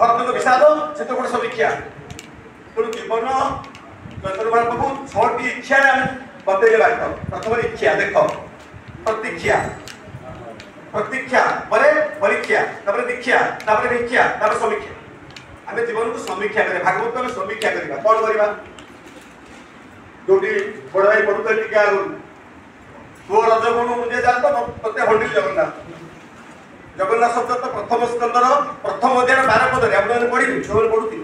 भरत विषाद से तो गोटे समीक्षा तेणु जीवन चंद्रमा प्रभु 6टी इच्छा बतैले बात प्रथम इच्छा देख प्रतीक्षा प्रतीक्षा पर परीक्षा दीक्षा दीक्षा समीक्षा आम जीवन को समीक्षा करें भागवत में समीक्षा करवा कौन करवा जो बड़ भाई पढ़ुते टी आगु पुओ रजगुण मुझे जान तो प्रत्येक हंडी जगन्नाथ जगन्नाथ शब्द तो प्रथम स्कंदर प्रथम अध्याय 12 पद आप पढ़ी जो पढ़ुती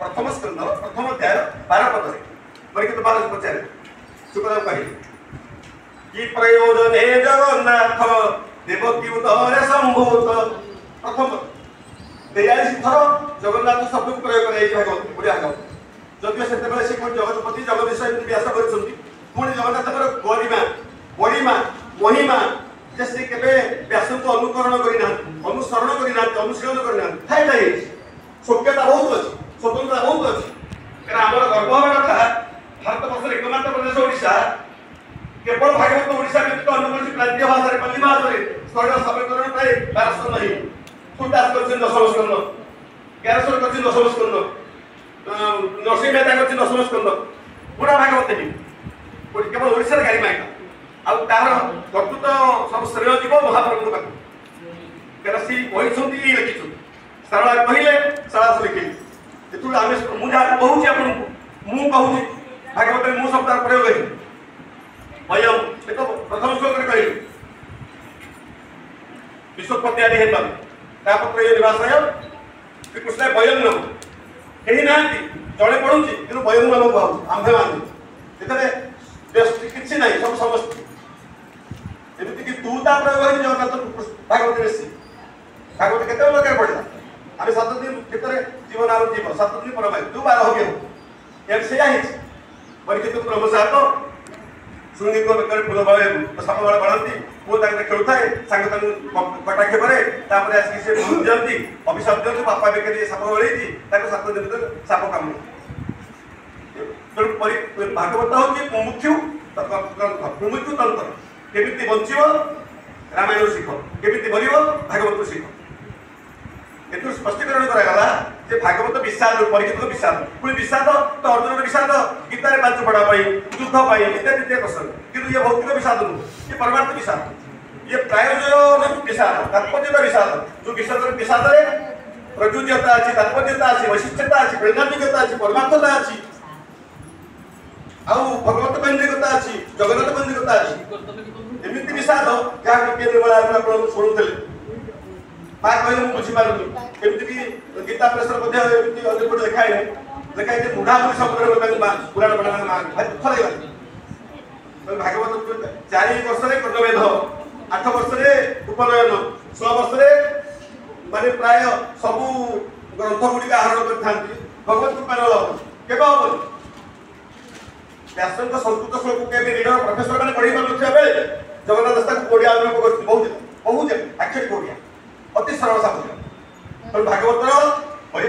प्रथम स्कंद प्रथम अध्याय 12 पद बल्कि तो 12 पचारे सुखदेव कहे कि प्रयोजन हे जगन्नाथ देवकी उदरे संभूत प्रथम 42 थर जगन्नाथ शब्द को प्रयोग कर बढ़िया जदिव से जगतपति जगदीश व्यास कर जगन्नाथ गरिमा बड़ीमा महिमा जे से केबे व्यास को अनुकरण करना अनुसरण करना अनुशीलन करना फायदा है शोक्यता बहुत अच्छी स्वतंत्रता बहुत अच्छी कारण आमर गर्व हवा कथा भारत वर्ष एकमात्र प्रदेश ओडिशा केवल भागवत ओडिशा व्यतीत अन्य कौन प्रांतीय भाषा पल्ली भाषा स्थल समीकरण प्राय 1200 नहीं तुलदास कर दशम स्कंद ज्ञानेश्वर कर दशम स्कंद नरसिंह मेहता कर दशम स्कंद पूरा भागवत नहीं केवल ओडिशा गाड़ी आउ तार कर्तृत्व सब श्रेय जीव महाप्रभु पाक कहीं कही लिखी सारा कहले सारा लिखिली जो आम मुझे कहूँ आपको मुझे भागवत में शब्द प्रयोग करी भयम ये तो प्रथम श्लोक कही विश्वपति आदि हेतु तापत्र निवासाय श्रीकृष्ण भयम नाम कहीं ना जड़े पढ़ुची कि भयम नाम कहूँ आंभे मान किसी ना सब समस्त एमती तू प्रयोग जगन्नाथ भागवत बेसी भागवत केत प्रकार पढ़ा आम 7 दिन भितर जीवन आर जीव 7 दिन पर जो 12 हो से परीक्षित ब्रह्मसात शुणी को फूल साप बाड़ बढ़ती पुओ खेलु थाए सांग कटाक्ष करे आसिक से दिखती अभिशाप दिखती बापा बेके साप बड़ी 7 दिन भर साप काम भागवत हूँ मुमुक्षु मुमुक्षु तंत्र केमिति बंचब रामायण शिख केमिति मरब भागवत शिख ये स्पष्टीकरण करागला जे भागवत विषाद परीक्षित विषाद पुणी विषाद तो अर्जुन विषाद गीतार 5 पढ़ा युद्ध इत्यादि इत्यादि प्रसंग किंतु ये भौतिक विषाद नुह ये परमार्थ विषाद ये प्रायोजन विषाद तात्पर्य विषाद जो विषाद विषाद प्रयोज्यता अच्छी तात्पर्यता अच्छी वैशिष्टता अच्छी प्रेरणात्मकता अच्छी परमार्थता अच्छी आउ भगवत केन्द्रिकता अच्छी जगन्नाथ केन्द्रिकता अच्छी एमती विषाद जहाँ किए निर्मला आप शुणुले माँ कहले मुझे बुझीपारूनी एमती कि गीता प्रेसर लिखाए लिखाई मुढ़ामुढ़ी शब्द पुराण पढ़ा भाई दुख लगे भागवत 4 वर्ष कर्णवेद 8 वर्ष उपनयन 6 वर्ष माने प्राय सबू ग्रंथ गुड़िक आहरण कर भगवत कृपा केवे हम व्यासन संस्कृत श्लोक के रीडर प्रोफेसर मैंने पढ़ी पार्थिया बेले जगन्नाथ दास कोड़िया आरंभ कर बहुत बहुत एक्चुअली कोड़िया अति सरल सामग्री भागवत